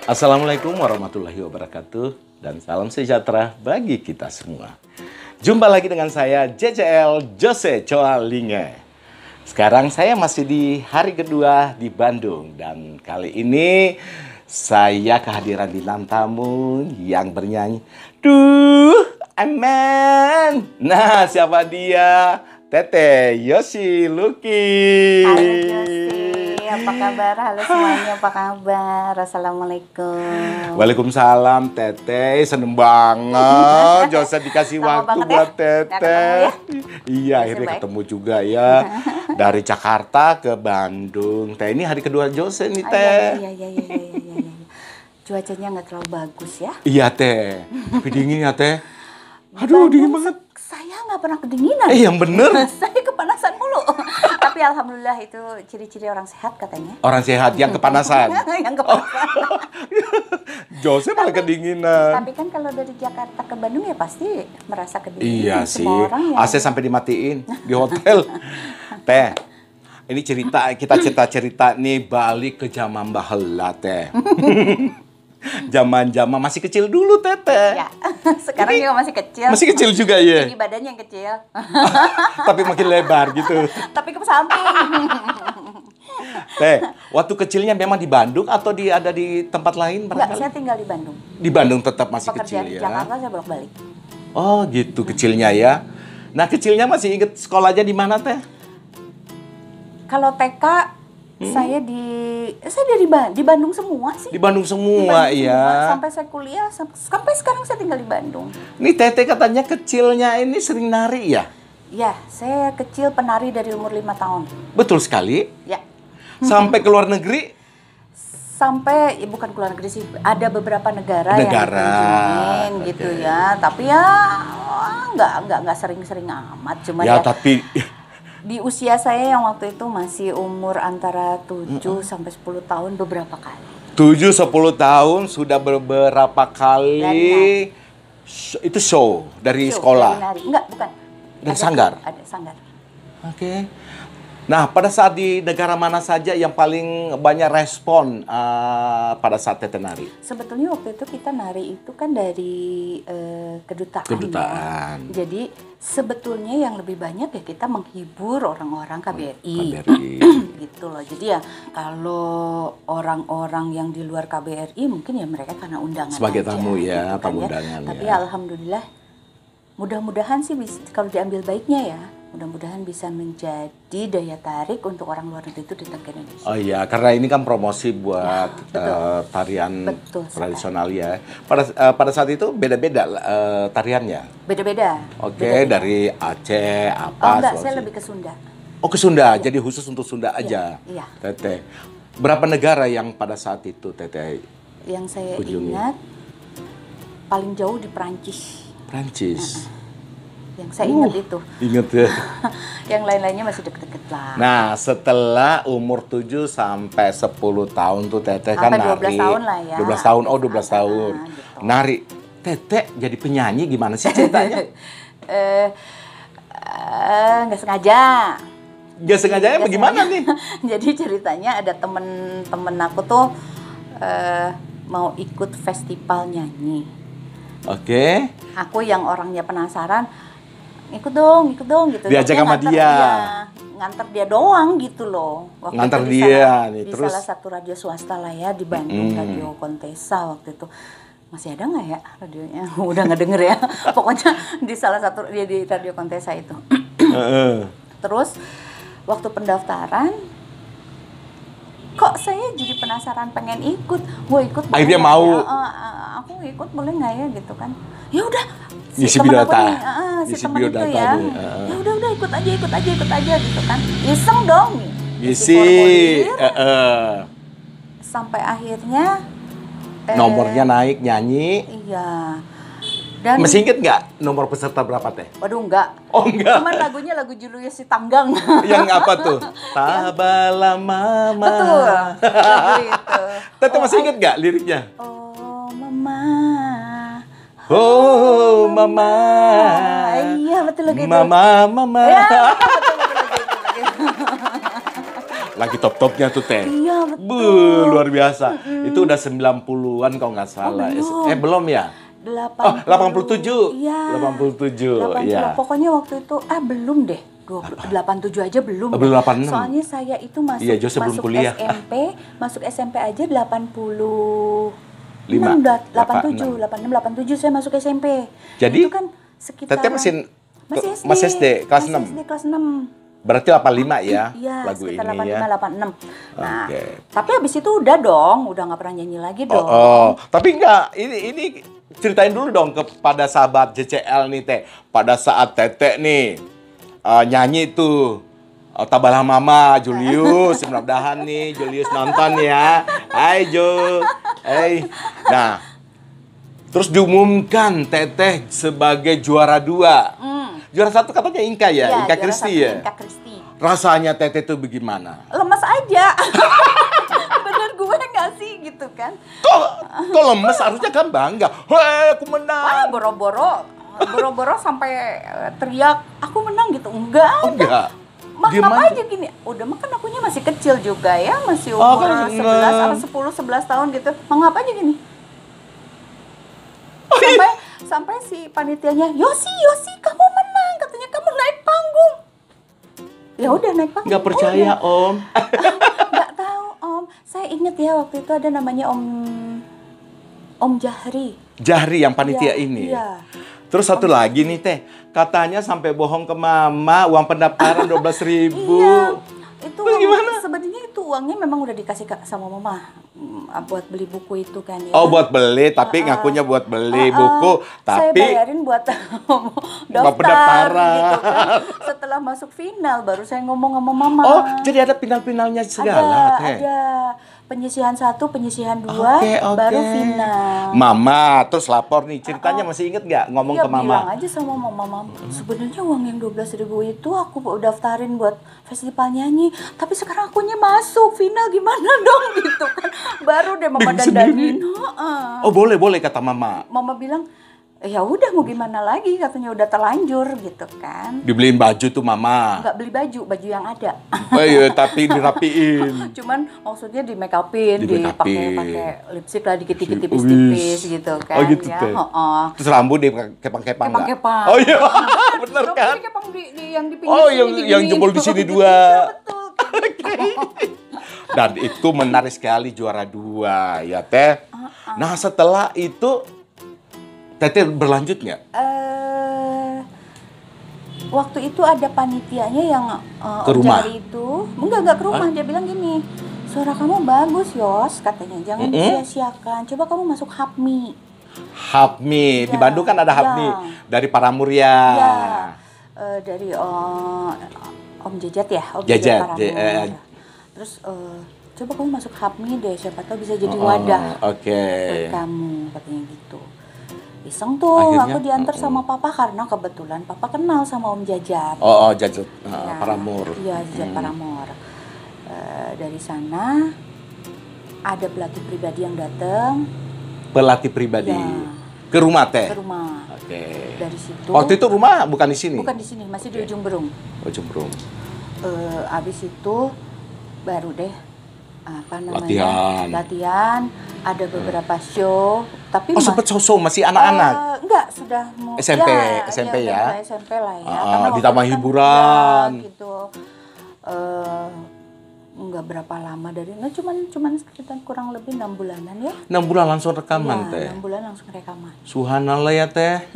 Assalamualaikum warahmatullahi wabarakatuh dan salam sejahtera bagi kita semua. Jumpa lagi dengan saya JCL Jose Coalinge. Sekarang saya masih di hari kedua di Bandung dan kali ini saya kehadiran bintang tamu yang bernyanyi Duh Amen. Nah, siapa dia? Tete Yosi Luki. Halo Yosi, apa kabar? Halo semuanya, apa kabar? Assalamualaikum. Waalaikumsalam Tete, seneng banget Jose dikasih waktu buat Tete. Iya, akhirnya ketemu juga ya. Dari Jakarta ke Bandung. Teh, ini hari kedua Jose nih Teh. Iya. Cuacanya nggak terlalu bagus ya? Iya Teh, tapi dingin ya Teh. Aduh, dingin banget. Saya nggak pernah kedinginan. Yang bener. Saya kepanasan mulu. Tapi alhamdulillah itu ciri-ciri orang sehat katanya. Orang sehat yang kepanasan. Yang kepanasan. Jose malah kedinginan. Tapi kan kalau dari Jakarta ke Bandung ya pasti merasa kedinginan. Iya sih. Orang AC sampai dimatiin di hotel. Teh, ini kita cerita nih balik ke zaman baheula Teh. Zaman-zaman masih kecil dulu Tete. Ya, sekarang juga masih kecil. Masih kecil juga ya. Jadi badannya yang kecil. Tapi makin lebar gitu. Tapi ke samping. Teh, waktu kecilnya memang di Bandung atau ada di tempat lain? Enggak, saya tinggal di Bandung. Di Bandung tetap masih Pekerjaan kecil di ya. Jakarta saya bolak-balik. Oh gitu kecilnya ya. Nah kecilnya masih inget sekolahnya di mana Teh? Kalau TK saya di Bandung semua sih. Di Bandung semua ya. Sampai saya kuliah, sampai sekarang saya tinggal di Bandung. Ini Tete katanya kecilnya ini sering nari ya? Ya, saya kecil penari dari umur 5 tahun. Betul sekali. Ya. Sampai ke luar negeri? Sampai, ya bukan ke luar negeri sih, ada beberapa negara yang dikunjungin gitu ya. Tapi ya nggak sering-sering amat. Cuma ya ya tapi di usia saya yang waktu itu masih umur antara 7 sampai 10 tahun beberapa kali. 7-10 tahun sudah beberapa kali itu show dari sekolah. Dari nari. Enggak, bukan. Dari sanggar. Ada sanggar. Oke. Nah, pada saat di negara mana saja yang paling banyak respon pada saat Tete nari? Sebetulnya waktu itu kita nari itu kan dari kedutaan. Kedutaan. Ya. Jadi sebetulnya yang lebih banyak ya kita menghibur orang-orang KBRI. Gitu loh. Jadi ya kalau orang-orang yang di luar KBRI mungkin ya mereka karena undangan sebagai aja, tamu ya, gitu tamu kan, undangan ya. Tapi alhamdulillah mudah-mudahan sih kalau diambil baiknya ya. Mudah-mudahan bisa menjadi daya tarik untuk orang luar negeri itu datang ke Indonesia. Oh iya, karena ini kan promosi buat tarian tradisional ya. Pada saat itu beda-beda tariannya? Beda-beda. Oke, dari Aceh, apa? Oh enggak, saya lebih ke Sunda. Oh ke Sunda, jadi khusus untuk Sunda aja? Iya. Tete, berapa negara yang pada saat itu Tete? Yang saya ingat, paling jauh di Perancis. Perancis? Yang saya ingat itu. Ingat ya. Yang lain-lainnya masih deket-deket lah. Nah, setelah umur 7 sampai 10 tahun tuh Tete kan nari. 12 tahun lah ya. 12 tahun, oh 12 tahun. Gitu. Nari. Tete jadi penyanyi gimana sih ceritanya? Nggak sengaja. Nggak sengajanya bagaimana nih? Jadi ceritanya ada temen-temen aku tuh mau ikut festival nyanyi. Oke. Aku yang orangnya penasaran, ikut dong gitu. Diajak sama dia. Nganter dia doang gitu loh. Waktu nganter itu dia nih, di terus salah satu radio swasta lah ya di Bandung, Radio Kontesa waktu itu. Masih ada nggak ya radionya? Udah nggak denger ya. Pokoknya di salah satu di Radio Kontesa itu. Terus waktu pendaftaran, kok saya jadi penasaran pengen ikut. Gue ikut. Akhirnya mau. Aku ikut boleh nggak ya gitu kan? Ya udah. Si temen aku biodata. nih, si temen itu ya. Ya udah ikut aja gitu kan. Iseng dong. Isi. Sampai akhirnya nomornya naik nyanyi. Iya. Dan masih inget nggak nomor peserta berapa Teh? Waduh enggak. Oh enggak. Cuman lagunya lagu Julius Sitanggang. Yang apa tuh? Tabala Mama. Betul. Lagu itu. Tete masih inget nggak liriknya? Oh Mama. Oh Mama. Iya betul lagu itu. Mama. Ya, betul lagu itu. Lagi top-topnya tuh Teh. Iya, betul. Luar biasa. Itu udah 90-an kalau nggak salah. Belum ya? 87. Iya. 87. 80. Ya. Pokoknya waktu itu belum deh. 87 aja belum. Belum 86. Soalnya saya itu masuk Iya, Jose belum kuliah. masuk SMP aja 80 86. 87 saya masuk SMP. Jadi, itu kan sekitar Teteh masih SD kelas 6. SD kelas 6. Berarti 85 ya Iya, lagu ini sekitar 85, ya. 86. Nah, Oke. tapi habis itu udah nggak pernah nyanyi lagi dong. Tapi enggak, ini ceritain dulu dong kepada sahabat JCL nih Teh. Pada saat Teteh nih nyanyi itu Tabalah Mama, Julius, mudah-mudahan nih Julius nonton ya. Hai Jo. Hai. Nah, terus diumumkan Teteh sebagai juara 2. Juara 1 katanya Inka ya, Iya, Inka juara Kristi satu ya. Inka Kristi. Rasanya Teteh tuh bagaimana? Lemes aja. Bener gue nggak sih gitu kan? Kok lemes? Harusnya kan bangga. Hei, aku Wah, menang. boro-boro sampai teriak, aku menang gitu. Enggak. Enggak. Mah Diem apa aja. aja gini? Udah makan akunya masih kecil juga ya, masih Oh, umur kan 11 apa 11 tahun gitu. Mau ngapa aja gini? Sampai si panitianya, Yosi, kamu menang, katanya kamu naik panggung. Ya udah naik panggung. Nggak percaya Om. Nggak tahu Om. Saya ingat ya waktu itu ada namanya Om Jahri. Jahri yang panitia Iya, ini. iya. Terus satu lagi nih Teh, katanya sampai bohong ke Mama, uang pendaftaran 12.000. Iya. Itu Terus gimana? sebenarnya itu uangnya memang udah dikasih sama Mama buat beli buku itu kan ya. Oh, buat beli, tapi ngakunya buat beli buku, Saya tapi bayarin buat daftar pendaftaran. gitu kan. Setelah masuk final baru saya ngomong sama Mama. Oh, jadi ada final-finalnya segala Teh. Ada penyisihan 1, penyisihan 2, Oke. baru final. Mama terus lapor nih, ceritanya masih inget nggak ngomong Iya, ke Mama? bilang aja sama Mama, sebenarnya uang yang 12.000 itu aku daftarin buat festival nyanyi, tapi sekarang akunya masuk final, gimana dong gitu kan. Baru deh Mama dandanin. Oh, boleh kata Mama. Mama bilang, ya udah mau gimana lagi, katanya udah terlanjur gitu kan. Dibeliin baju tuh Mama. Nggak beli baju yang ada. Oh iya, tapi dirapiin. Cuman maksudnya di make upin, Di-make-upin. pakai lipstick lah dikit-dikit tipis-tipis gitu kan. Oh gitu ya. Teh. Heeh. Terus rambut dikepang-kepang nggak? Kepang-kepang. Oh iya, bener Dong, kan? ini kepang yang di pinggir Oh, sini yang diginiin. jempol di sini Gitu. 2. Iya, betul. Dan itu menarik sekali juara 2 ya Teh. Nah setelah itu Teteh berlanjut nggak? Waktu itu ada panitianya yang Ke Om rumah? Jari itu enggak ke rumah. Dia bilang gini, suara kamu bagus Yos, katanya, jangan disia-siakan, coba kamu masuk HAPMI. HAPMI, di Ya, Bandung kan ada ya. HAPMI dari Paramur ya. Ya, dari Om Jejat ya, Om Jejat, Paramur. Terus coba kamu masuk HAPMI deh, siapa tahu bisa jadi wadah Oke. buat kamu, katanya gitu. Iseng tuh, Akhirnya, aku diantar sama Papa karena kebetulan Papa kenal sama Om Jajat. Oh, Jajat Ya, Paramur. Iya, Jejat Paramur. Dari sana ada pelatih pribadi yang datang Pelatih pribadi. Ya. Ke rumah Teh. ke rumah. Oke. Dari situ. Waktu itu rumah bukan di sini. Bukan di sini, masih di Ujung Berung. Oh, Jembrung. Abis itu baru deh apa namanya Latihan. ada beberapa show tapi Sempet so-so masih anak-anak. enggak sudah mau SMP ya, SMP udah ya. mulai SMP lah ya karena waktu ditambah itu kan hiburan. ya, gitu enggak berapa lama dari cuman sekitar kurang lebih 6 bulanan ya 6 bulan langsung rekaman Teh. 6 bulan langsung rekaman. Subhanallah ya Teh.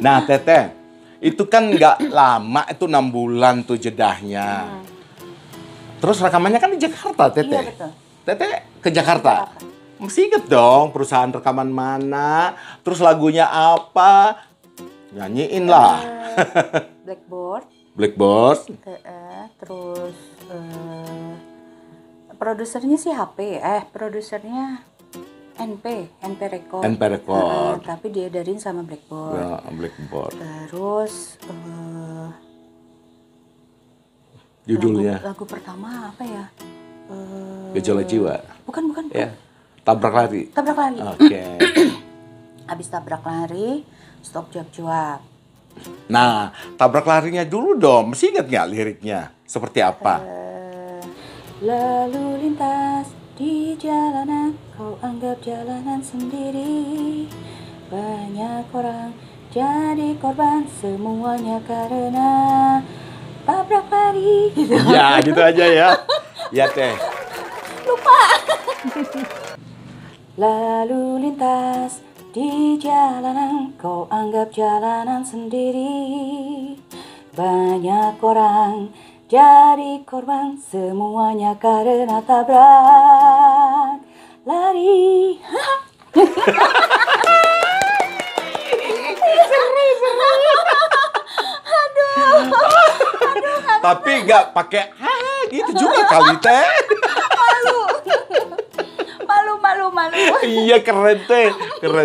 Nah Teteh, itu kan nggak lama, itu 6 bulan tuh jedahnya. Terus rekamannya kan di Jakarta Teteh. Iya, betul. Teteh ke Jakarta. Mesti inget dong perusahaan rekaman mana, terus lagunya apa, nyanyiin lah. Blackboard. Terus produsernya sih HP, produsernya NP Record. NP Record. Tapi diedarin sama Blackboard. Ya, Blackboard. Terus Judulnya lagu pertama apa ya? Gejolak Jiwa. Bukan. Ya. Tabrak lari. Tabrak lari. Oke. Habis tabrak lari, stop cuap-cuap. Nah, tabrak larinya dulu dong. Mesti ingat nggak liriknya? Seperti apa? Lalu lintas di jalanan, kau anggap jalanan sendiri. Banyak orang jadi korban, semuanya karena tabrak lari. Ya, gitu aja ya. Ya, Teh. Lalu lintas di jalanan, kau anggap jalanan sendiri. Banyak orang jadi korban, semuanya karena tabrak lari. Tapi nggak pakai gitu juga kali, Teh. Malu. Iya, keren, Teh.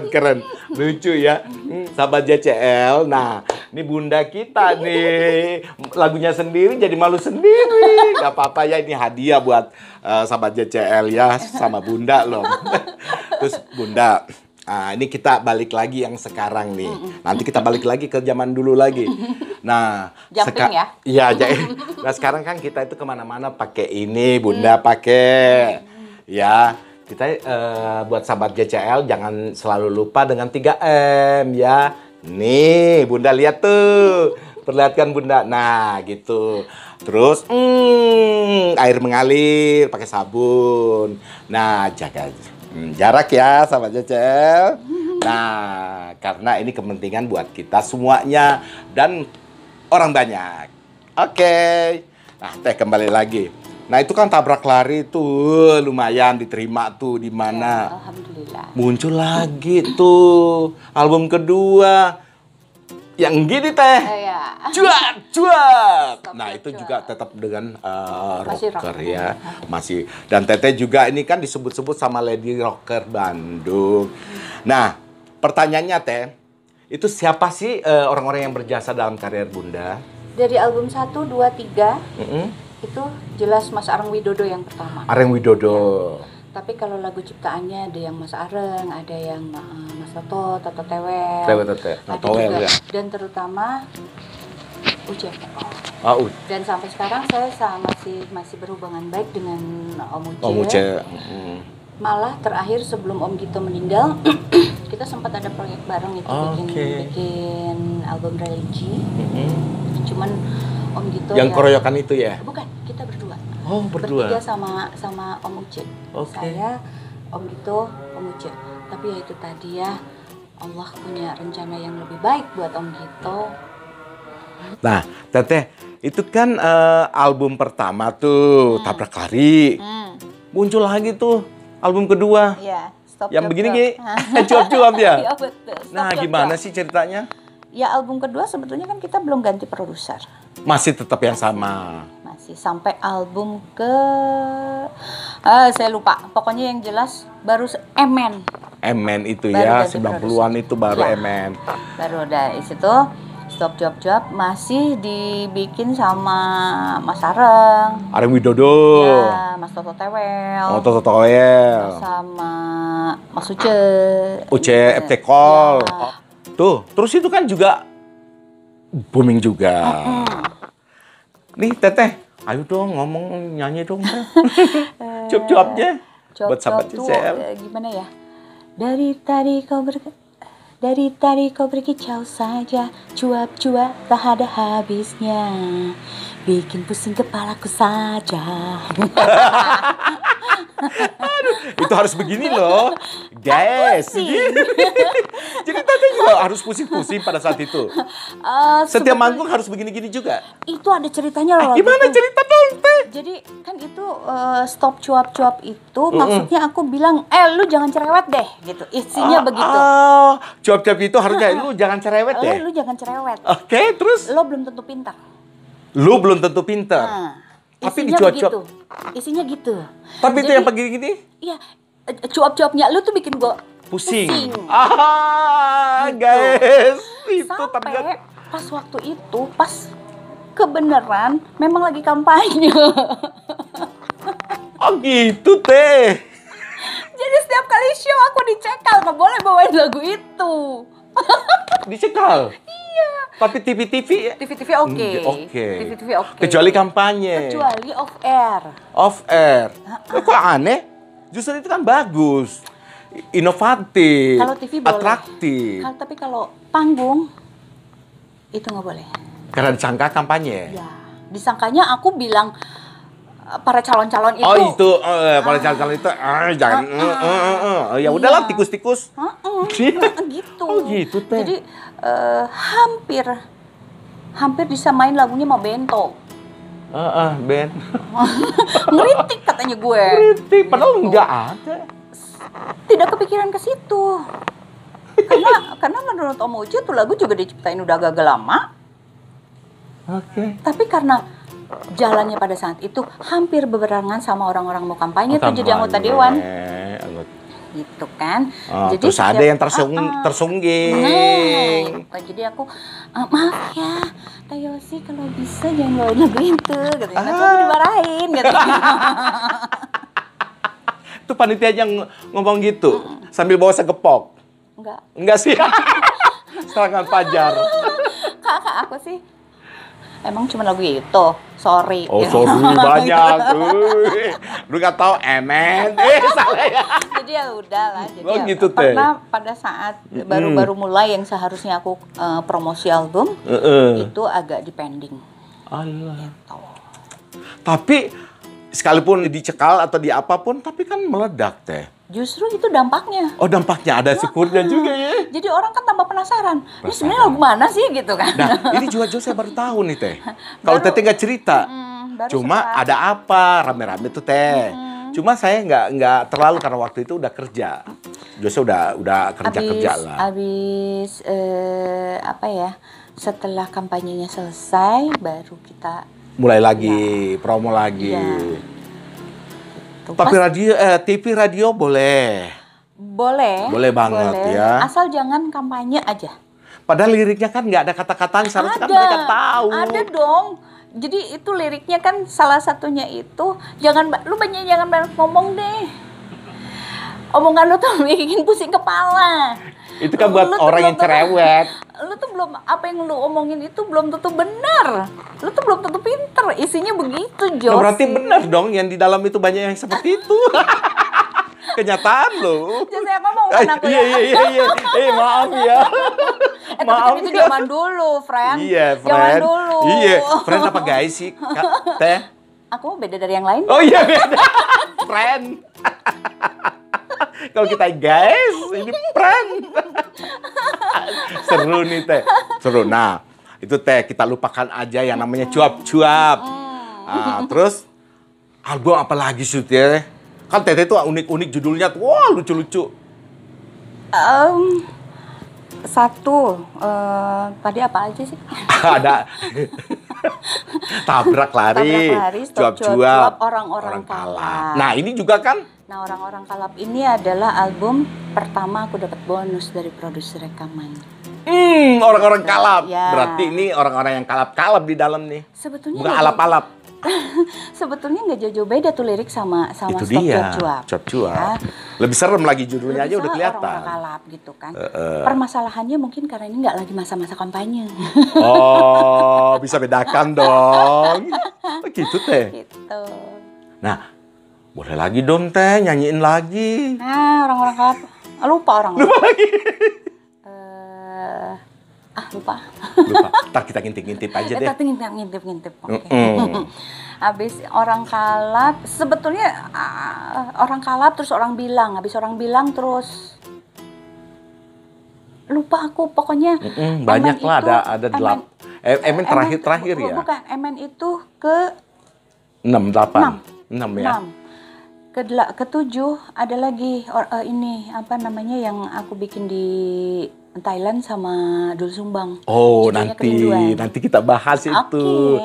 Keren. Lucu ya. Sahabat JCL. Nah, ini bunda kita nih. Lagunya sendiri jadi malu sendiri. Gak apa-apa ya, ini hadiah buat sahabat JCL ya. Sama bunda loh. Terus bunda, ini kita balik lagi yang sekarang nih. Nanti kita balik lagi ke zaman dulu lagi. Nah, Jumping ya? Iya, nah sekarang kan kita itu kemana-mana pakai ini, bunda pakai. Ya, kita buat sahabat JCL jangan selalu lupa dengan 3M ya. Nih, bunda lihat tuh. Perlihatkan bunda. Nah, gitu. Terus, air mengalir pakai sabun. Nah, jaga jarak ya sahabat JCL. Nah, karena ini kepentingan buat kita semuanya dan orang banyak. Oke. Nah, Teh kembali lagi. Nah, itu kan tabrak lari tuh lumayan diterima tuh di mana. Ya, alhamdulillah. Muncul lagi tuh album kedua. Yang gini, Teh. Ya. Cuat. Stop, Nah, cuat, itu cuat. juga tetap dengan Masih rocker rock. ya. Masih. Dan Teteh juga ini kan disebut-sebut sama Lady Rocker Bandung. Nah, pertanyaannya, Teh, itu siapa sih orang-orang yang berjasa dalam karir Bunda? Dari album 1, 2, 3 Mm-mm. itu jelas Mas Areng Widodo yang pertama. Areng Widodo. Tapi kalau lagu ciptaannya ada yang Mas Areng, ada yang Mas Toto Tewel. Teteh. Nah, Ada Towel juga. ya. Dan terutama Uce. Oh, Dan sampai sekarang saya masih berhubungan baik dengan Om Uce. Om Uce. Malah terakhir sebelum Om Gito meninggal, kita sempat ada proyek bareng itu bikin album religi. Cuman Om Gito Yang keroyokan itu ya? bukan, kita berdua. Oh, berdua. Bertiga sama Om Uce. Oke. Saya, Om Gito, Om Uce. Tapi ya itu tadi ya, Allah punya rencana yang lebih baik buat Om Gito. Nah, Teteh, itu kan album pertama tuh, Tabrak Lari. Muncul lagi tuh album kedua. Iya, stop. Yang begini gini, cuap-cuap ya? Iya betul. Nah, gimana sih ceritanya? Ya album kedua sebetulnya kan kita belum ganti produser. Masih tetap yang sama. Masih sampai album ke saya lupa. Pokoknya yang jelas baru MN. MN itu Baru ya, ganti 90-an itu baru Ya. MN. Baru dari situ Stop Job masih dibikin sama Mas Areng. Areng Widodo. Ya, Mas Toto Tewel. Oh, Toto Toel. Sama Mas Uce. Uce FT Call. Ya. Tuh, terus itu kan juga booming juga. Nih, Teteh, ayo dong ngomong, nyanyi dong. Cuap-cuapnya. Buat sahabat Tuh, JCL. gimana ya? Dari tadi kau berkicau saja, cuap-cuap tak ada habisnya, bikin pusing kepalaku saja. Itu harus begini loh, guys. Jadi Teteh juga harus pusing-pusing pada saat itu. Setiap manggung harus begini-gini juga. Itu ada ceritanya loh. Gimana gitu. cerita dong, Teh? Jadi kan itu stop cuap-cuap itu maksudnya aku bilang, lu jangan cerewet deh, gitu. Isinya begitu. Cuap-cuap itu harusnya lu jangan cerewet deh. Lu jangan cerewet. Oke, terus? Lo belum tentu pintar. Lu belum tentu pinter. Tapi Isinya dicuap-cuap. begitu. Isinya gitu. Tapi itu Jadi, yang begini-gini iya, cuap-cuapnya lu tuh bikin gua pusing. Gitu. Guys. Itu Sampai ternyata. pas waktu itu, pas kebenaran memang lagi kampanye. Oh gitu, Teh. Jadi setiap kali show aku dicekal, nggak boleh bawain lagu itu. Dicekal. Iya. Tapi TV-TV TV-TV oke. Oke. TV-TV oke. Kecuali kampanye. Kecuali off air. Off air. Kok aneh? Justru itu kan bagus. Inovatif. Kalau TV boleh. Atraktif. Tapi kalau panggung itu nggak boleh. Karena disangka kampanye. Ya, disangkanya aku bilang para calon-calon itu. Oh itu para calon-calon itu jangan. Ya udahlah tikus-tikus. Gitu. Oh gitu teh. Jadi hampir bisa main lagunya mau Bento. Ben. Ngeritik katanya gue. Ngeritik, padahal nggak ada. Tidak kepikiran ke situ. Karena menurut Om Uci tuh lagu juga diciptain udah agak lama. Oke. Tapi karena jalannya pada saat itu hampir berbarengan sama orang-orang mau kampanye tuh jadi anggota dewan. Gitu kan. Jadi terus ada yang tersungging. Nah, jadi aku maaf ya, Tayosi kalau bisa jangan bawain lagu itu, katanya. Nanti aku dimarahin, katanya. Itu panitia yang ngomong gitu sambil bawa segepok. Enggak sih. Serangan fajar. Kakak aku sih emang cuma lagu itu, sorry. Oh, sorry banyak. Lu nggak tahu emen. Salah ya. Jadi ya udahlah. Jadi oh, gitu, pernah pada saat baru-baru mulai yang seharusnya aku promosi album, itu agak dipending. Allah. Gitu. Tapi sekalipun dicekal atau di apapun, tapi kan meledak teh. Justru itu dampaknya. Oh, dampaknya ada syukurnya juga ya. Jadi orang kan tambah penasaran. Ini sebenarnya lagu mana sih gitu kan? Nah, ini juga saya baru tahu nih teh. Kalau Teteh nggak cerita, cuma setelah. ada apa rame-rame tuh teh. Cuma saya nggak terlalu karena waktu itu udah kerja. Jose udah kerja lah. Abis apa ya? Setelah kampanyenya selesai, baru kita mulai lagi promo lagi. Ya. Tapi TV radio boleh. Boleh banget ya. Asal jangan kampanye aja. Padahal liriknya kan nggak ada kata-kata yang seharusnya kan mereka tahu. Ada dong. Jadi itu liriknya kan salah satunya itu jangan banyak ngomong deh. Omongan lu tuh bikin pusing kepala. Itu kan buat orang yang cerewet. Lu tuh belum, apa yang lu omongin itu belum tentu benar. Lu tuh belum tentu pinter. Isinya begitu, Josie. Nah, berarti benar dong yang di dalam itu banyak yang seperti itu. Kenyataan lo. Josie ngomong kan aku ya. Iya. Maaf ya. Maaf itu zaman dulu, friend. Iya, friend. Zaman dulu. Iya, friend apa guys sih? Teh? Aku beda dari yang lain. Oh iya beda. Friend. Kalau kita guys, ini friend. Seru nih teh. Seru. Nah, itu teh kita lupakan aja yang namanya cuap-cuap. Nah, terus album apa lagi sih teh? Kan teh itu unik-unik judulnya tuh. Wah, lucu-lucu. Tadi apa aja sih? Ada tabrak lari, cuap-cuap, orang-orang kalap. Nah, ini juga kan? Nah, orang-orang kalap ini adalah album pertama aku dapat bonus dari produser rekaman. Orang-orang kalap. Ya. Berarti ini orang-orang yang kalap-kalap di dalam nih. Sebetulnya bukan alap-alap. Sebetulnya nggak jauh-jauh beda tuh lirik sama itu Stop dia. Cuap-cuap. Cuap-cuap. Ya. Lebih serem lagi judulnya aja udah kelihatan. Orang-orang kalap gitu kan. Permasalahannya mungkin karena ini nggak lagi masa-masa kampanye. Oh, bisa bedakan dong. Gitu teh. Gitu. Nah, boleh lagi dong teh nyanyiin lagi. Nah, orang-orang kalap. Lupa orang. Lupa lagi. Lupa. Ntar kita ngintip-ngintip aja deh. Tapi ngintip. Oke. Habis orang kalap, sebetulnya orang kalap terus orang bilang. Habis orang bilang terus lupa aku pokoknya. Banyak lah ada 8. MN terakhir ya. Bukan, MN itu ke 6 ya. 6. Ke-7 ada lagi ini apa namanya yang aku bikin di Thailand sama Dul Sumbang. Oh, judulnya nanti kita bahas itu.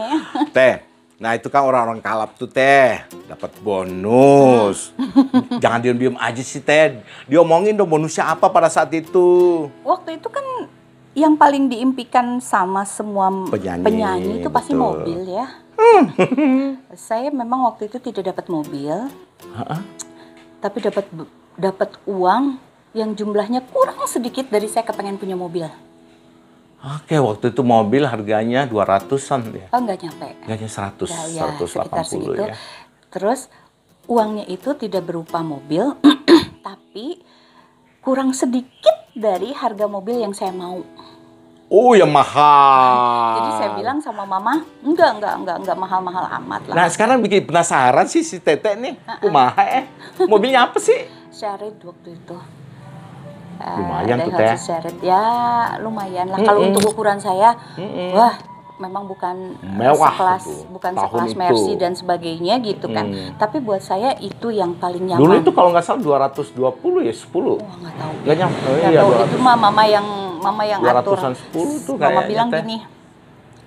Teh, nah itu kan orang-orang kalap tuh teh dapat bonus. Jangan diem-diem aja sih teh. Diomongin dong bonusnya apa pada saat itu. Waktu itu kan yang paling diimpikan sama semua penyanyi itu pasti mobil ya. Saya memang waktu itu tidak dapat mobil. Tapi dapat uang yang jumlahnya kurang sedikit dari saya kepengen punya mobil. Oke, waktu itu mobil harganya 200-an ya? Oh, nggak nyampe. Nggak nyampe 100, Ya, sekitar 180 segitu. ya? Terus uangnya itu tidak berupa mobil, tapi kurang sedikit dari harga mobil yang saya mau. Oh, yang mahal. Jadi saya bilang sama mama, enggak mahal-mahal amat lah. Nah, sekarang bikin penasaran sih si Tete nih. Kumaha mobilnya apa sih? Syarit waktu itu. Lumayan tuh, Daihatsu Teh. Syarit. Ya, lumayan lah. Kalau untuk ukuran saya, wah, memang bukan Mewah sekelas tuh, bukan tahun sekelas itu. Mercy dan sebagainya gitu kan. Tapi buat saya itu yang paling nyaman. Dulu itu kalau nggak salah 220 ya, 10. Wah, nggak tahu. Nggak nyampe. Oh, Nggak iya, tahu. 200. Itu mah mama yang atur. 200-an 10 tuh Mama kayaknya, bilang Teh. gini.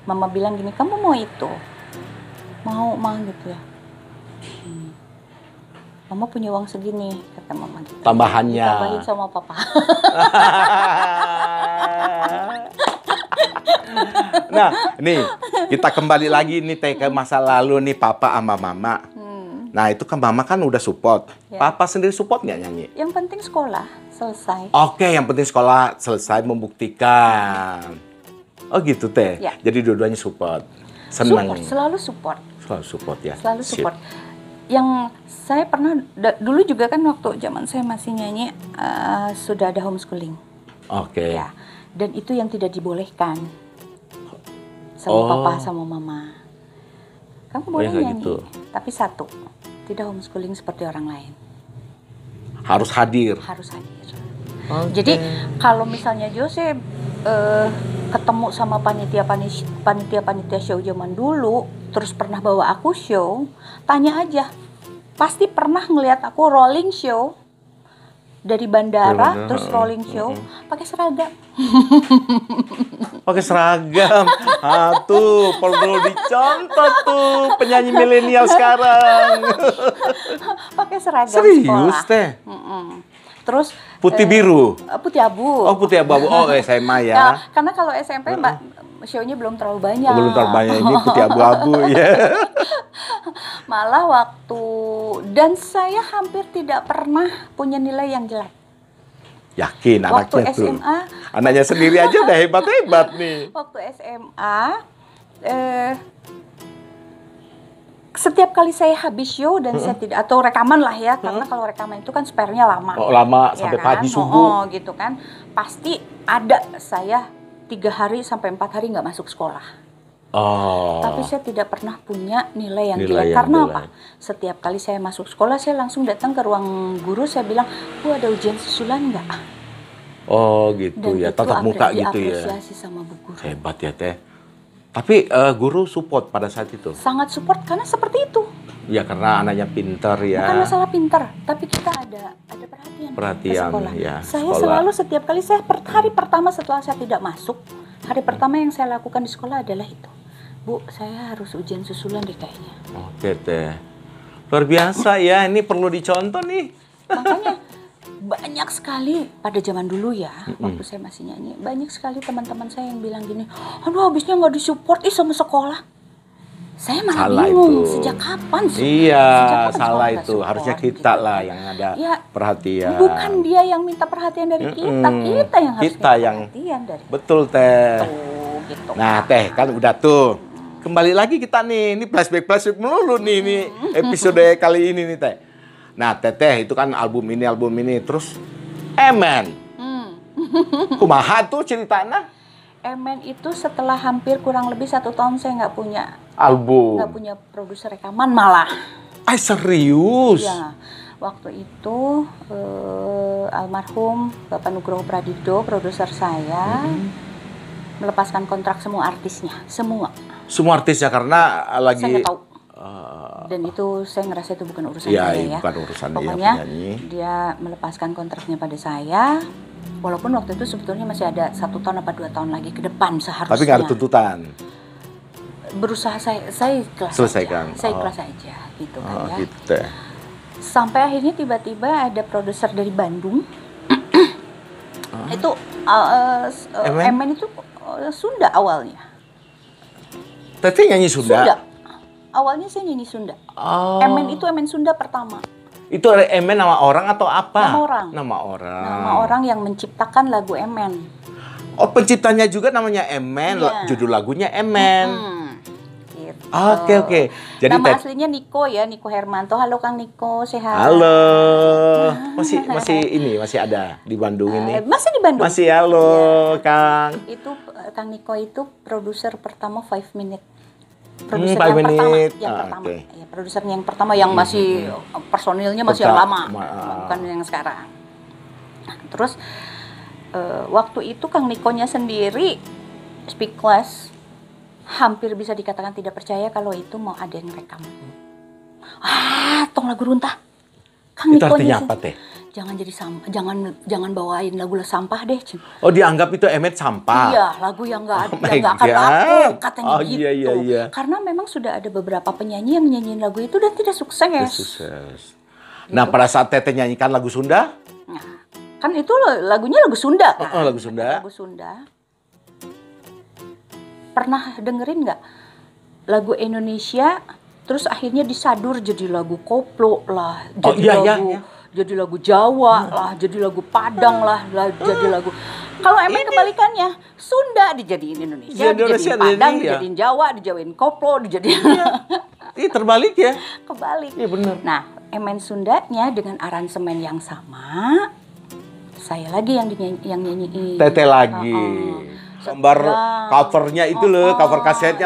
Mama bilang gini, "Kamu mau itu?" Mau gitu ya. Mama punya uang segini, kata mama gitu. Tambahannya. Ditambahin sama papa. Nah, nih kita kembali lagi nih Teh ke masa lalu nih papa sama mama. Nah, itu kan mama kan udah support. Ya. Papa sendiri support nggak nyanyi? Yang penting sekolah selesai. Oke, yang penting sekolah selesai membuktikan. Oh gitu Teh. Ya. Jadi dua-duanya support. Senang. Support, selalu support. Selalu support ya. Selalu Sip. support. Yang saya pernah dulu juga kan waktu zaman saya masih nyanyi sudah ada homeschooling. Oke. Ya. Dan itu yang tidak dibolehkan sama Oh. papa sama mama. Kamu boleh kayak nyanyi, gitu. tapi satu, tidak homeschooling seperti orang lain. Harus hadir. Harus hadir. Oke. Jadi kalau misalnya Jose ketemu sama panitia show zaman dulu, terus pernah bawa aku show, tanya aja. Pasti pernah ngelihat aku rolling show dari bandara, terus rolling show pakai seragam. Pakai seragam. Tuh, perlu dicontoh tuh penyanyi milenial sekarang. Pakai seragam Serius sekolah. Teh? Terus Putih biru. putih abu. Oh, putih abu. Oh, SMA ya. Nah, karena kalau SMP Mbak show-nya belum terlalu banyak. Belum terbanyak ini putih abu-abu ya. Malah waktu dan saya hampir tidak pernah punya nilai yang jelek. Yakin Waktu anaknya tuh. SMA, Anaknya sendiri aja udah hebat-hebat nih. waktu SMA setiap kali saya habis show dan saya tidak atau rekaman lah ya, karena kalau rekaman itu kan spare-nya lama. Oh, lama Ya sampai kan? pagi subuh. gitu kan. Pasti ada saya 3 hari sampai 4 hari nggak masuk sekolah. Oh. Tapi saya tidak pernah punya nilai yang Nilai jelek. yang Karena jelek. apa? Setiap kali saya masuk sekolah, saya langsung datang ke ruang guru, saya bilang, "Bu, ada ujian susulan nggak?" Oh gitu Dan ya, itu tatap muka gitu ya. diapresiasi sama bu guru. Hebat ya Teh. Tapi guru support pada saat itu? Sangat support karena seperti itu. Ya karena anaknya pintar ya. Bukan masalah pintar, tapi kita ada perhatian ke Perhatian, sekolah. ya, Saya sekolah. selalu setiap kali hari pertama setelah saya tidak masuk, hari pertama yang saya lakukan di sekolah adalah itu. Bu, saya harus ujian susulan deh kayaknya. Oke Teh. Luar biasa ya, ini perlu dicontoh nih. Makanya banyak sekali pada zaman dulu ya, waktu saya masih nyanyi, banyak sekali teman-teman saya yang bilang gini, "Aduh, habisnya nggak disupport sama sekolah." Saya malah Salah bingung, itu. sejak kapan sih? Iya, Sejak kapan salah sekolah nggak itu. support, Harusnya kita gitu lah kan. yang ada Ya, perhatian. bukan dia yang minta perhatian dari kita, kita yang harus Kita minta yang perhatian dari Betul Teh. itu, gitu. Nah Teh, kan udah tuh. Kembali lagi kita nih, ini flashback melulu nih episode kali ini nih Teh. Nah Teteh itu kan album ini, terus Emen. Kumaha tuh ceritanya? Emen itu setelah hampir kurang lebih 1 tahun saya nggak punya Album. produser rekaman malah. Ay serius? Ya, waktu itu almarhum Bapak Nugroho Pradipto, produser saya, melepaskan kontrak semua artisnya, semua. Semua artisnya karena lagi. Saya nggak tahu. Dan itu saya ngerasa itu bukan urusan Ya, saya ya. bukan urusan dia, Pokoknya penyanyi. dia melepaskan kontraknya pada saya. Walaupun waktu itu sebetulnya masih ada 1 tahun apa 2 tahun lagi ke depan seharusnya. Tapi nggak ada tuntutan. Berusaha saya ikhlas Selesaikan. aja. Saya ikhlas aja gitu kan Oh ya. gitu Teh. Sampai akhirnya tiba-tiba ada produser dari Bandung. Itu Emen itu Sunda awalnya. Teteh nyanyi Sunda? Sunda. Awalnya saya nyanyi Sunda. Oh. Emen itu Emen Sunda pertama. Itu Emen nama orang atau apa? Nama orang. Nama orang. Nama orang yang menciptakan lagu Emen. Oh, penciptanya juga namanya Emen, Iya. judul lagunya Emen. Gitu. Oke. Jadi nama aslinya Niko ya, Niko Hermanto. Halo Kang Niko, sehat? Halo. Masih ada di Bandung ini. Masih di Bandung. Masih halo, Kang. Itu Kang Niko itu produser pertama 5 Minute. Five Produser yang pertama, Minute. yang Ah, pertama. oke. Ya, produsernya yang pertama yang masih personilnya masih yang lama, bukan yang sekarang. Nah, terus waktu itu Kang Nikonya sendiri speechless, hampir bisa dikatakan tidak percaya kalau itu mau ada yang rekam. Tong lagu runtah. Kang Itu Nikonya artinya apa, Teh? jangan jadi sampah, jangan bawain lagu sampah deh. Oh, dianggap itu Emet sampah. Iya, lagu yang nggak Oh my akan God. laku katanya Oh, gitu. iya. Karena memang sudah ada beberapa penyanyi yang nyanyiin lagu itu dan tidak sukses. Sukses. Nah, pada saat Teteh nyanyikan lagu Sunda? Nah, kan itu lagunya lagu Sunda kan? Oh, lagu Sunda. Lagu Sunda. Pernah dengerin nggak lagu Indonesia? Terus akhirnya disadur jadi lagu koplo lah, jadi lagu Jawa lah, jadi lagu Padang lah, jadi lagu. Kalau emang kebalikannya, Sunda dijadiin Indonesia, dijadiin Padang, dijadiin Jawa, dijadiin koplo, dijadiin. Iya, terbalik ya. Kebalik. Iya benar. Nah, Emen Sundanya dengan aransemen yang sama, saya lagi yang nyanyiin. Teteh lagi. Gambar covernya itu loh, cover kasetnya,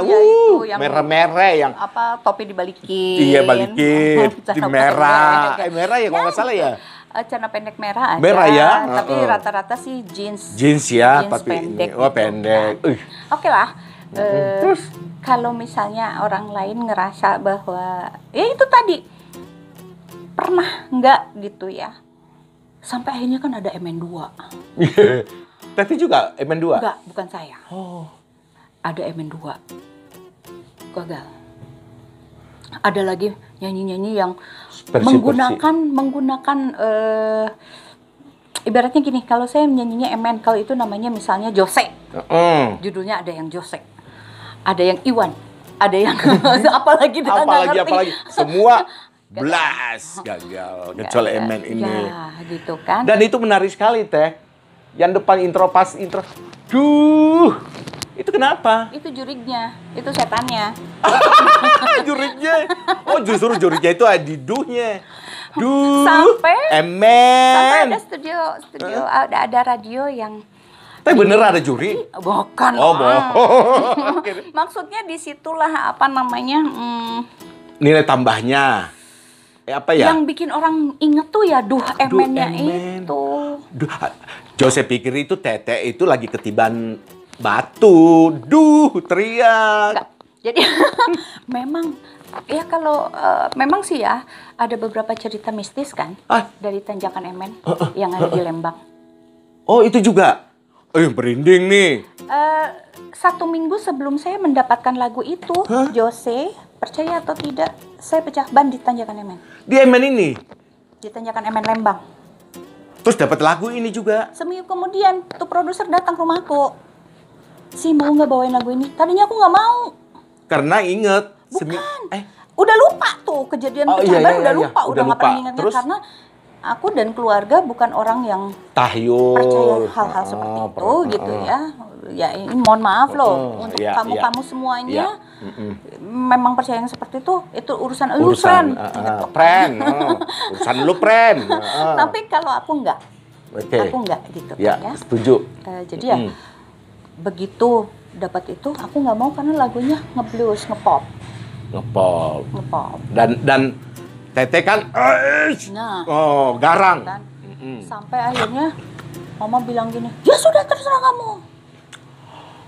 merah-merah yang apa topi dibalikin. Iya, balikin, di merah. Merah ya kalau nggak salah ya. Celana pendek merah aja. Merah ya. Tapi rata-rata sih jeans. Jeans ya, jeans tapi pendek. pendek. Oke lah. Terus kalau misalnya orang lain ngerasa bahwa ya itu tadi pernah nggak gitu ya. Sampai akhirnya kan ada MN2. Teti juga MN2? Enggak, bukan saya. Oh. Ada MN2. Gagal. Ada lagi nyanyi-nyanyi yang menggunakan ibaratnya gini, kalau saya nyanyinya MN, kalau itu namanya misalnya Jose. Judulnya ada yang Jose. Ada yang Iwan. Ada yang apalagi. Semua blast gagal. Kecuali MN ini. Ya, gitu kan. Dan itu menarik sekali, Teh. Yang depan intro. Duh, itu kenapa? Itu jurignya, itu setannya. Jurignya? Oh, justru jurignya itu adiduhnya. Duh, sampai ada studio ada radio yang. Tapi bener ada juri? Bukan. Oh, bohong. Maksudnya disitulah apa namanya? Nilai tambahnya. Apa ya? Yang bikin orang inget tuh ya Emennya itu. Jose pikir itu Teteh itu lagi ketiban batu. Teriak. Enggak. Jadi memang ya kalau memang sih ya ada beberapa cerita mistis kan dari Tanjakan Emen yang ada di Lembang. Oh, itu juga. Merinding nih. 1 minggu sebelum saya mendapatkan lagu itu, Jose, percaya atau tidak, saya pecah ban di Tanjakan Emen. Di Emen ini? Di Tanjakan Emen Lembang. Terus dapat lagu ini juga? Seminggu kemudian, tuh produser datang ke rumahku. Mau nggak bawain lagu ini? Tadinya aku nggak mau. Karena inget. Bukan. Udah lupa tuh kejadian ban, udah lupa. Udah nggak pernah ingatnya karena aku dan keluarga bukan orang yang tahyul percaya hal-hal seperti itu gitu ya. Ya ini mohon maaf loh untuk kamu semuanya memang percaya yang seperti itu urusan lu friend. Urusan lu friend. Tapi kalau aku enggak. Aku enggak gitu ya, kan ya. Setuju. Jadi ya begitu dapat itu aku nggak mau karena lagunya ngeblues, ngepop. Dan Teteh kan garang. Dan, sampai akhirnya mama bilang gini, ya sudah terserah kamu.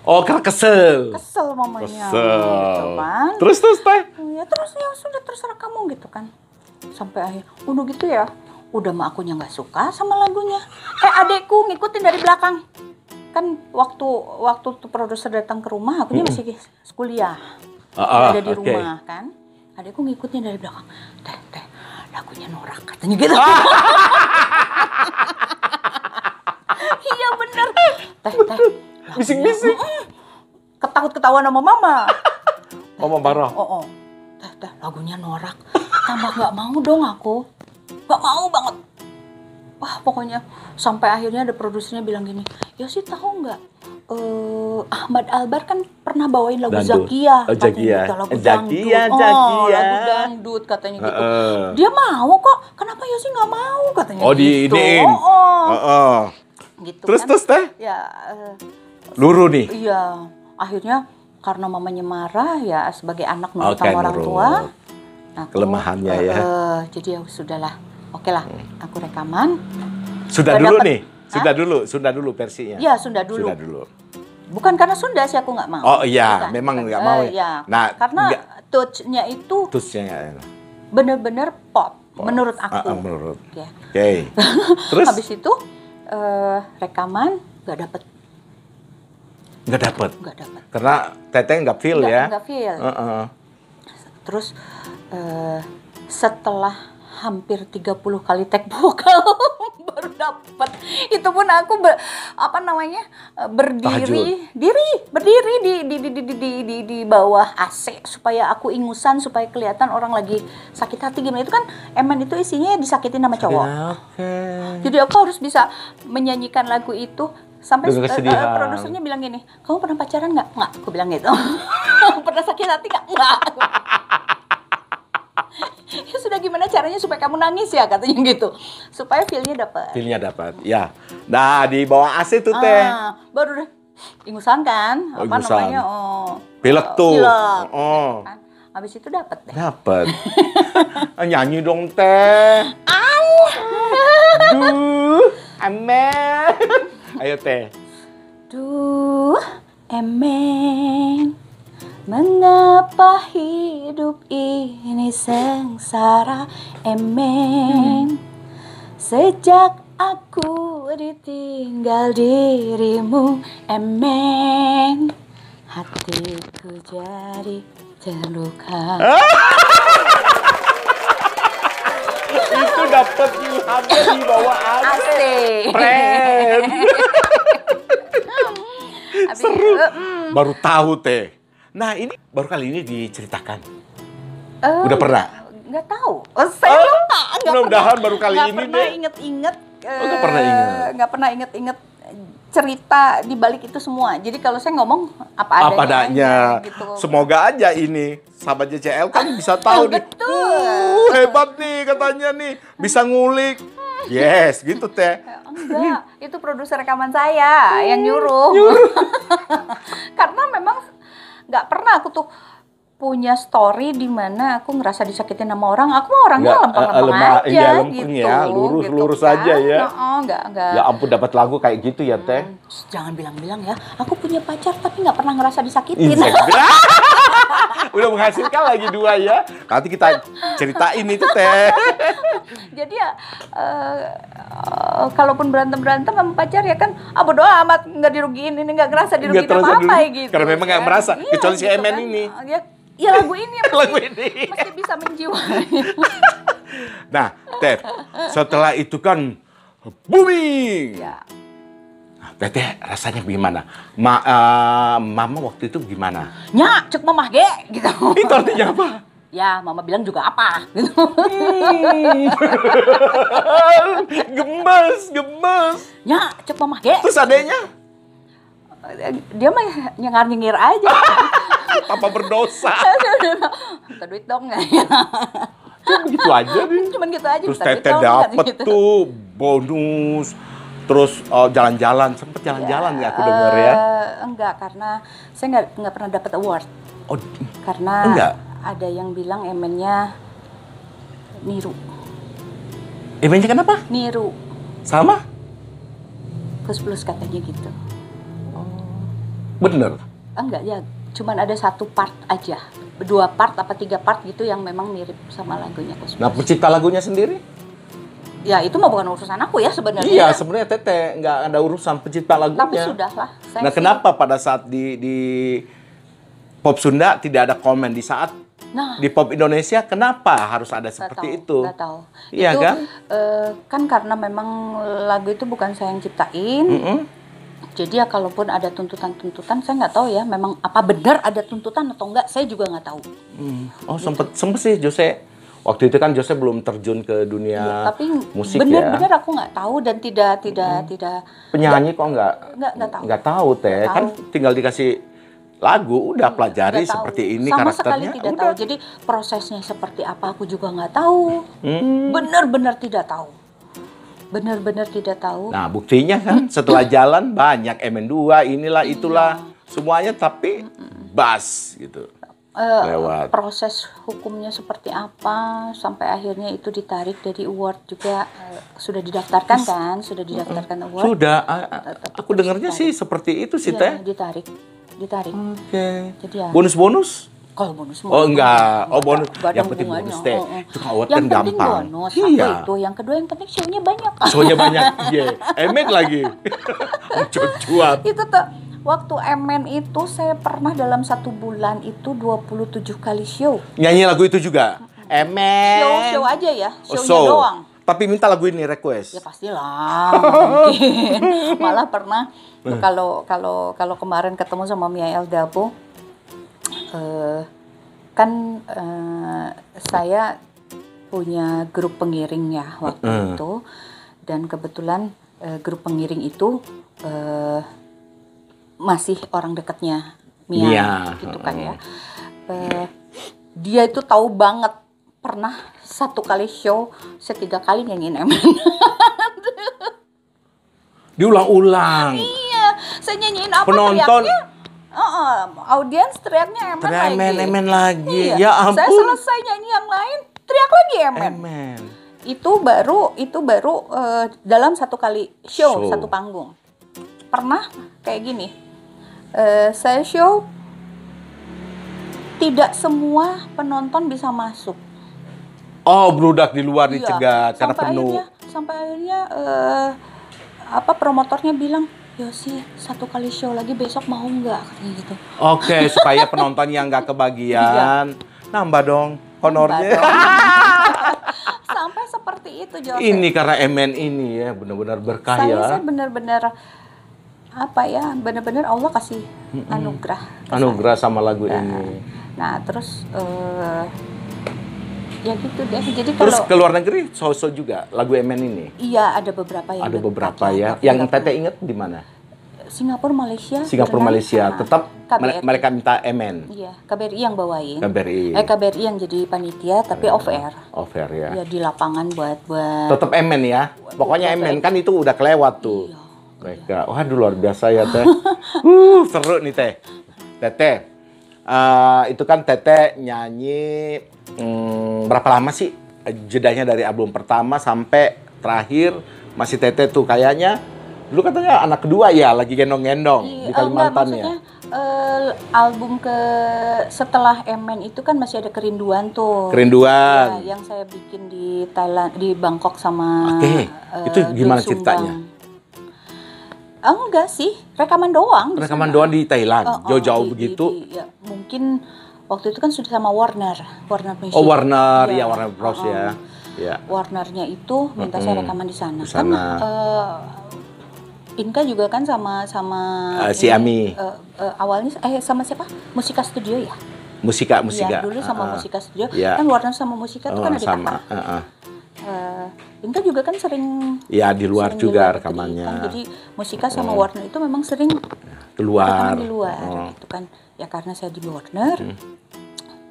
Oh, karena kesel mamanya gitu kan. Terus Teh? Ya terus ya sudah terserah kamu gitu kan. Sampai akhir udah gitu ya. Udah mah akunya nggak suka sama lagunya. Adekku ngikutin dari belakang. Kan waktu tuh produser datang ke rumah, akunya masih kuliah. Ada di rumah kan. Adekku ngikutin dari belakang. Teh, lagunya norak katanya gitu. Iya bener. Teh. Bising-bising. Ketahuan sama mama. Mama marah. Teh, lagunya norak. Tambah nggak mau dong aku. Nggak mau banget. Wah pokoknya sampai akhirnya ada produsernya bilang gini, Yosi tahu nggak Ahmad Albar kan pernah bawain lagu Dangdut. Zakia, Oh, Zakia. lagu Zakia, dangdut, Zakia. lagu dangdut katanya gitu. Dia mau kok, kenapa Yosi nggak mau katanya Oh, gitu. diiniin. Gitu Terus kan. terus teh? Ya, Luru nih. iya. Akhirnya karena mamanya marah ya sebagai anak nurut Oke, sama orang nurut. tua. Aku, Kelemahannya ya. Jadi ya sudahlah. Oke lah, aku rekaman. Sudah Nggak dulu dapet- nih. Sudah dulu versinya. Ya sudah dulu. Sudah dulu. Bukan karena Sunda sih aku nggak mau. Oh iya, Bukan, memang bukan. nggak mau ya. Iya. Nah, karena touch-nya itu Terusnya bener-bener pop, menurut aku. menurut. Ya. Oke. Terus Habis itu rekaman nggak dapet. nggak dapet. Nggak dapet. Karena Teteh nggak feel ya. Nggak feel. Heeh. Terus setelah hampir 30 kali take vokal baru dapet. Itu pun aku berdiri di bawah AC supaya aku ingusan, supaya kelihatan orang lagi sakit hati gimana. Itu kan Emen itu isinya disakitin sama cowok. Oke. Jadi aku harus bisa menyanyikan lagu itu sampai Dengan kesedihan. produsernya bilang gini, kamu pernah pacaran nggak? Nggak, aku bilang gitu. Pernah sakit hati nggak? Nggak. Ya sudah, gimana caranya supaya kamu nangis ya, katanya gitu, supaya feel-nya dapat. Feel-nya dapat. Ya. Nah, di bawah AC tuh Teh. Baru deh ingusan kan, Oh, apa ingusan. namanya? Pilek tuh. Pilek. Oh. Kan? Habis itu dapat deh. Dapat. Nyanyi dong Teh. Duh, Amel. Ayo Teh. Duh, Emen, mengapa hidup ini sengsara, Emen? Sejak aku ditinggal dirimu, Emen, hatiku jadi terluka. Itu dapat ilhamnya di bawah AC. Asik. Keren. Habis Seru. itu, Baru tahu Teh. Nah, ini baru kali ini diceritakan. Udah pernah? Nggak tahu. Saya lupa. Nggak mudah-mudahan pernah- baru kali nggak ini pernah deh. inget-inget. nggak pernah inget. Nggak pernah inget-inget cerita di balik itu semua. Jadi kalau saya ngomong apa Apa adanya. gitu. Semoga aja ini sahabat JCL kan bisa tahu nih. Betul. Hebat nih katanya nih, bisa ngulik. Yes, gitu Teh. Enggak, itu produser rekaman saya yang nyuruh. Karena memang nggak pernah aku tuh punya story di mana aku ngerasa disakitin sama orang. Aku mah orangnya Nggak, lempeng-lempeng lemah, aja iya, lempeng gitu. ya, lurus kan. aja ya. Enggak. Ya ampun, dapat lagu kayak gitu ya Teh. Jangan bilang-bilang ya, aku punya pacar tapi nggak pernah ngerasa disakitin. Udah menghasilkan lagi 2 ya. Nanti kita ceritain itu Teh. Jadi ya, kalaupun berantem sama pacar ya kan, bodo amat, nggak dirugiin, ini nggak ngerasa dirugiin Nggak terasa apa-apa dirugiin. gitu. Karena memang nggak kan. merasa, Iya, kecuali si gitu Emen kan. ini. Ya lagu ini Lagu ini. mesti bisa menjiwai. Nah, Teh, setelah itu kan booming. Ya. Nah, Teh, rasanya gimana? Mama waktu itu gimana? Nya, cek mamah ge gitu. Itu artinya apa? Ya, mama bilang juga apa gitu. Gemes. Nya, cek mamah ge. Terus adanya Dia mah nyengir aja. tanpa berdosa. Minta duit dong. Cuma begitu aja nih. Cuman gitu aja. Terus minta duit Teteh dong, dapet gitu. tuh bonus. Terus jalan-jalan, sempet jalan-jalan nggak aku denger ya? Enggak, karena saya nggak pernah dapat award. Oh, Karena enggak? ada yang bilang Emennya niru. Emangnya kenapa? Niru. Sama? Plus katanya gitu. Bener. Enggak ya, cuman ada 1 part aja. 2 part apa 3 part gitu yang memang mirip sama lagunya Kus. Nah, pencipta lagunya sendiri? Ya itu mah bukan urusan aku ya sebenarnya. Iya, sebenarnya Teteh nggak ada urusan pencipta lagunya. Tapi sudahlah. Nah, kenapa pada saat di pop Sunda tidak ada komen di saat di pop Indonesia kenapa harus ada seperti itu? Nggak tahu. Iya itu, kan? Kan karena memang lagu itu bukan saya yang ciptain. Jadi ya kalaupun ada tuntutan-tuntutan, saya nggak tahu ya. Memang apa benar ada tuntutan atau enggak, saya juga nggak tahu. Oh, sempet sih Jose Waktu itu kan Jose belum terjun ke dunia tapi musik bener-bener ya. aku nggak tahu dan tidak Penyanyi kok nggak tahu. nggak tahu teh. Nggak Kan tahu. tinggal dikasih lagu, udah pelajari Nggak tahu. seperti ini sama karakternya. sekali tidak Udah. tahu. Jadi prosesnya seperti apa aku juga nggak tahu. Bener-bener tidak tahu. Bener-bener tidak tahu. Nah, buktinya kan setelah jalan banyak MN2, inilah itulah semuanya, tapi bass gitu. Lewat. Proses hukumnya seperti apa sampai akhirnya itu ditarik dari award juga, sudah didaftarkan kan? Sudah didaftarkan award. Sudah, aku dengarnya sih seperti itu sih Iya, teh. ditarik. Oke. Jadi ya. Bonus-bonus? Kalau bonus Oh enggak, oh bonus. Gak ada Yang penting hubungannya. bonus teh. Itu kan award Yang kan penting gampang. bonus, Iya. satu itu. Yang kedua yang penting show-nya banyak. Soalnya banyak, iya. Emek lagi. Cuat. Itu tuh waktu MN itu saya pernah dalam 1 bulan itu 27 kali show. Nyanyi lagu itu juga. Emek. Show aja ya, Oh, show-nya doang. Tapi minta lagu ini request. Ya pastilah, nggak mungkin. Malah pernah kalau kemarin ketemu sama Mia Eldabo, kan saya punya grup pengiring ya waktu itu, dan kebetulan grup pengiring itu masih orang dekatnya Mia, gitu kan ya. Dia itu tahu banget, pernah 1 kali show, saya 3 kali nyanyiin MN. Diulang-ulang. Iya, saya nyanyiin apa Penonton. teriaknya? Audiens teriaknya MN lagi. Iya. Ya ampun. Saya selesai nyanyi yang lain, teriak lagi MN. Emen. Itu baru dalam 1 kali show, 1 panggung. Pernah kayak gini, saya show, tidak semua penonton bisa masuk. Oh, berudak di luar Iya, dicegat karena penuh. Sampai akhirnya promotornya bilang, Yosi 1 kali show lagi besok mau nggak, katanya gitu. Oke, supaya penonton yang nggak kebagian nambah dong honornya. Sampai seperti itu Jose. Ini karena MN ini ya benar-benar berkah Saya ya. benar-benar benar-benar Allah kasih anugerah. Anugerah sama lagu ini. Nah terus ya gitu deh. Jadi Terus kalau ke luar negeri so-so juga lagu MN ini. iya ada beberapa yang Ada dekat beberapa lah, ya. tapi Yang nggak Tete inget di mana? Singapura, Malaysia. Singapura, Brunei, Malaysia. sama Tetap KBRI. mereka minta MN. Iya, KBRI yang bawain. KBRI. KBRI yang jadi panitia tapi off air. Off air ya. Ya di lapangan buat Tetap MN ya. Pokoknya MN kan itu udah kelewat tuh. Iya. Mereka, waduh luar biasa ya Teh. Seru nih Teh. Tete, itu kan Tete nyanyi berapa lama sih jedanya dari album pertama sampai terakhir? Masih Tete tuh kayaknya dulu katanya anak kedua ya, lagi gendong-gendong di Kalimantan ya. Album setelah MN itu kan masih ada Kerinduan tuh. Kerinduan. Ya, yang saya bikin di Thailand, di Bangkok sama Oke, itu gimana Doel ceritanya? Sumbang. Enggak sih, rekaman doang. Rekaman doang di Thailand, jauh-jauh begitu. Ya, mungkin waktu itu kan sudah sama Warner Music. Oh Warner, Iya. ya Warner Bros ya. Ya. Warnernya itu minta saya rekaman di sana. Di sana. Kan Inka juga kan sama Si Ami. awalnya sama siapa? Musika Studio ya? Musika. Iya, dulu sama Musika Studio. Iya. Kan Warner sama Musika itu kan ada sama. kakak. Inka juga kan sering Ya di luar sering juga di luar negeri, rekamannya. kan. Jadi Musika sama Warner itu memang sering Keluar. rekaman di luar gitu kan. Ya karena saya di Warner,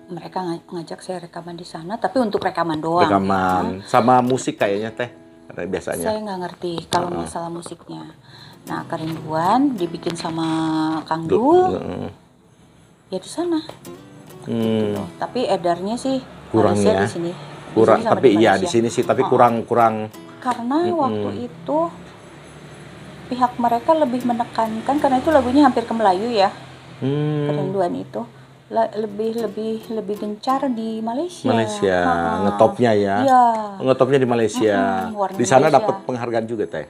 mereka ngajak saya rekaman di sana, tapi untuk rekaman doang. Rekaman sama musik kayaknya Teh biasanya. Saya nggak ngerti kalau masalah musiknya. Nah, Kerinduan dibikin sama Kang Dul, ya di sana. Gitu. Tapi edarnya sih Kurang Malaysia ya. di sini. Kurang, sama tapi iya Malaysia. di sini sih tapi kurang. Karena waktu itu pihak mereka lebih menekankan, karena itu lagunya hampir ke Melayu ya. Kerinduan itu lebih gencar di Malaysia. Ngetopnya ya. Iya. Ngetopnya di Malaysia. Warna Di sana Malaysia. dapat penghargaan juga Teh.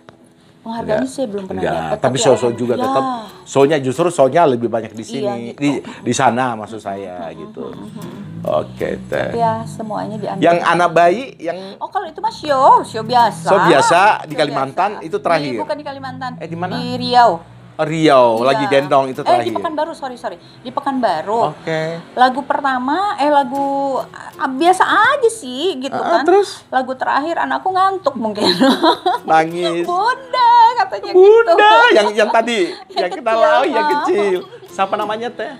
Penghargaannya saya belum pernah Enggak, dapat. tapi show-show juga ya. tetap. Show-nya justru show-nya lebih banyak di sini. Iya, gitu. Di sana maksud saya gitu. Oke Teh. Tapi ya semuanya diambil. Yang anak bayi yang Oh kalau itu mah show biasa. Show biasa di Show Kalimantan biasa. itu terakhir. Bukan di Kalimantan. Di mana? Di Riau. Riau, Iya. lagi gendong itu Di terakhir. Pekanbaru, sorry. Di Pekanbaru. Oke. Lagu pertama, lagu biasa aja sih gitu kan. Terus? Lagu terakhir anakku ngantuk mungkin. Nangis. Bunda katanya Bunda, gitu. yang tadi, yang kita kecil, lalu, yang kecil. Siapa namanya teh?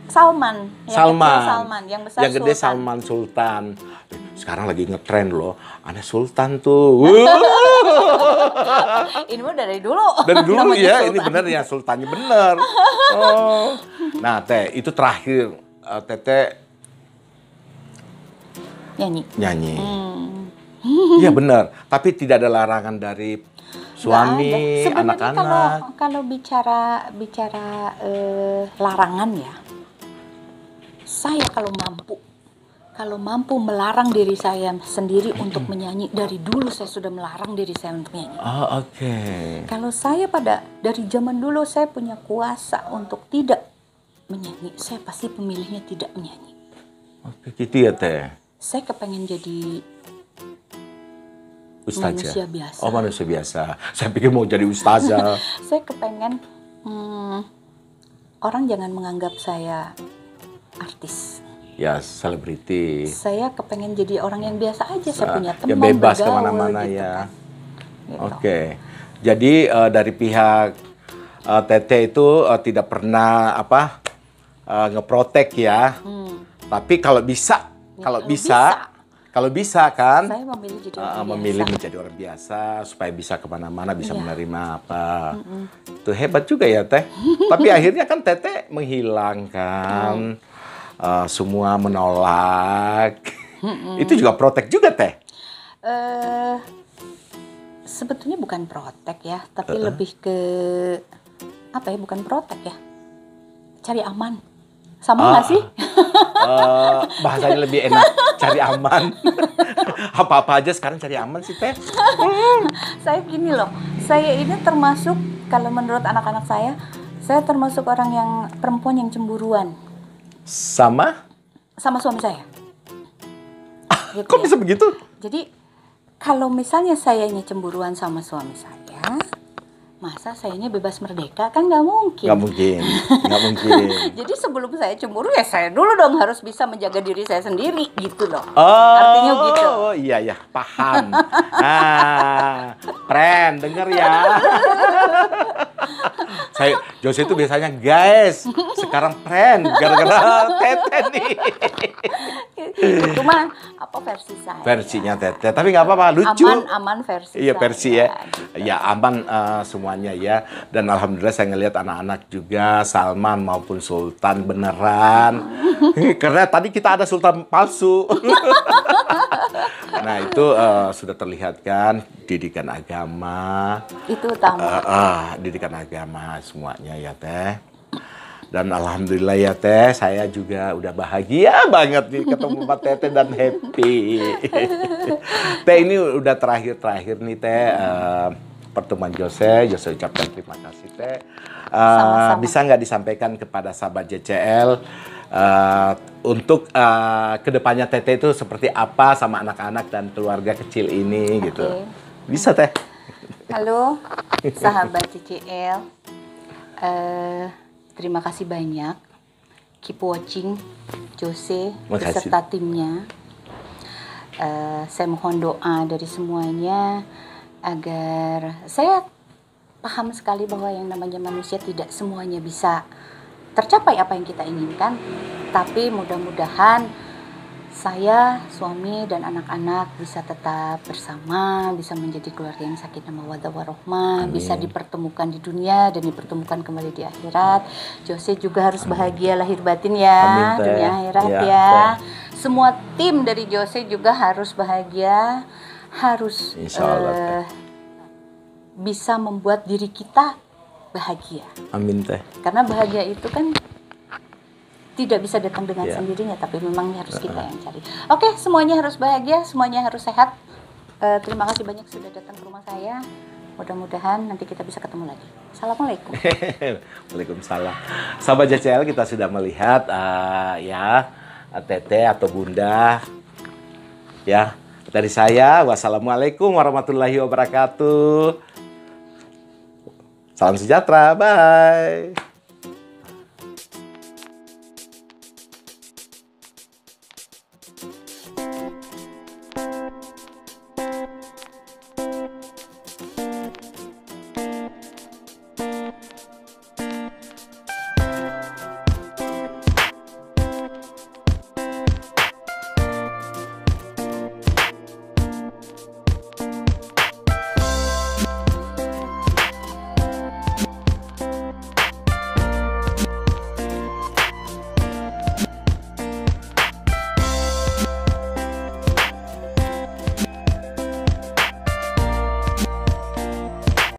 Salman. Yang Salman. kecil Salman, yang besar Yang gede Sultan. Salman Sultan. Sekarang lagi ngetren loh. Aneh Sultan tuh. Ini mah dari dulu. Dari dulu namanya ya, Sultan. ini bener ya Sultannya bener. Oh. Nah teh, itu terakhir Teteh nyanyi. Iya bener. Tapi tidak ada larangan dari suami, Sebenarnya anak-anak. kalau bicara larangan ya, saya kalau mampu melarang diri saya sendiri untuk menyanyi, dari dulu saya sudah melarang diri saya untuk menyanyi. Oh, oke. Kalau saya dari zaman dulu saya punya kuasa untuk tidak menyanyi, saya pasti pemilihnya tidak menyanyi. Oke, gitu ya teh. Saya kepengen jadi Ustazah. manusia biasa. Oh, manusia biasa. Saya pikir mau jadi ustazah. Saya kepengen orang jangan menganggap saya artis. Ya, selebriti. Saya kepengen jadi orang yang biasa aja. Saya punya Ya teman, bebas bergaul, kemana-mana gitu ya. kan. Gitu. Oke. Jadi dari pihak Teteh itu tidak pernah ngeprotek ya. Tapi kalau bisa kan, Saya memilih jadi orang memilih biasa. menjadi orang biasa supaya bisa kemana-mana, bisa Iya. menerima apa. Itu hebat juga ya Teh. Tapi akhirnya kan Teteh menghilangkan semua menolak. Itu juga protek juga Teh. Sebetulnya bukan protek ya, tapi lebih ke bukan protek ya, cari aman. Sama nggak sih? Bahasanya lebih enak, cari aman. Apa-apa aja sekarang cari aman sih Teh. Saya gini loh, saya ini termasuk, kalau menurut anak-anak saya termasuk orang yang perempuan yang cemburuan Sama suami saya. Gitu kok ya. bisa begitu? Jadi kalau misalnya sayanya cemburuan sama suami saya, masa sayanya bebas merdeka, kan nggak mungkin. Nggak mungkin. Jadi sebelum saya cemburu ya saya dulu dong harus bisa menjaga diri saya sendiri gitu loh. Oh, Artinya gitu. Oh iya paham. Pren, denger ya. Jose itu biasanya guys, sekarang pren gara-gara Teteh nih. Itu mah versi saya. Versinya Teteh, tapi nggak apa-apa, lucu. Aman versi Iya saya. versi ya. Gitu. Ya aman semuanya ya. Dan alhamdulillah saya ngelihat anak-anak juga Salman maupun Sultan beneran. Karena tadi kita ada Sultan palsu. Nah itu sudah terlihat kan didikan agama. Itu utama. Didikan agama semuanya ya Teh. Dan alhamdulillah ya Teh, saya juga udah bahagia banget nih ketemu Pak Teteh dan happy. Teh ini udah terakhir nih Teh pertemuan Jose ucapkan terima kasih Teh. Sama-sama. Bisa nggak disampaikan kepada sahabat JCL untuk kedepannya Teteh itu seperti apa sama anak-anak dan keluarga kecil ini gitu. Bisa Teh? Halo sahabat JCL. Terima kasih banyak, keep watching Jose beserta timnya. Saya mohon doa dari semuanya agar saya paham sekali bahwa yang namanya manusia tidak semuanya bisa tercapai apa yang kita inginkan, tapi mudah-mudahan saya, suami, dan anak-anak bisa tetap bersama, bisa menjadi keluarga yang sakinah mawaddah warahmah, bisa dipertemukan di dunia dan dipertemukan kembali di akhirat. Jose juga harus bahagia lahir batin ya, dunia akhirat ya. Semua tim dari Jose juga harus bahagia, harus bisa membuat diri kita bahagia. Amin Teh. Karena bahagia itu kan tidak bisa datang dengan sendirinya, tapi memang harus kita yang cari. Oke, semuanya harus bahagia, semuanya harus sehat. Terima kasih banyak sudah datang ke rumah saya. Mudah-mudahan nanti kita bisa ketemu lagi. Assalamualaikum. Waalaikumsalam. Sahabat JCL, kita sudah melihat Teteh atau Bunda. Ya, dari saya, wassalamualaikum warahmatullahi wabarakatuh. Salam sejahtera, bye.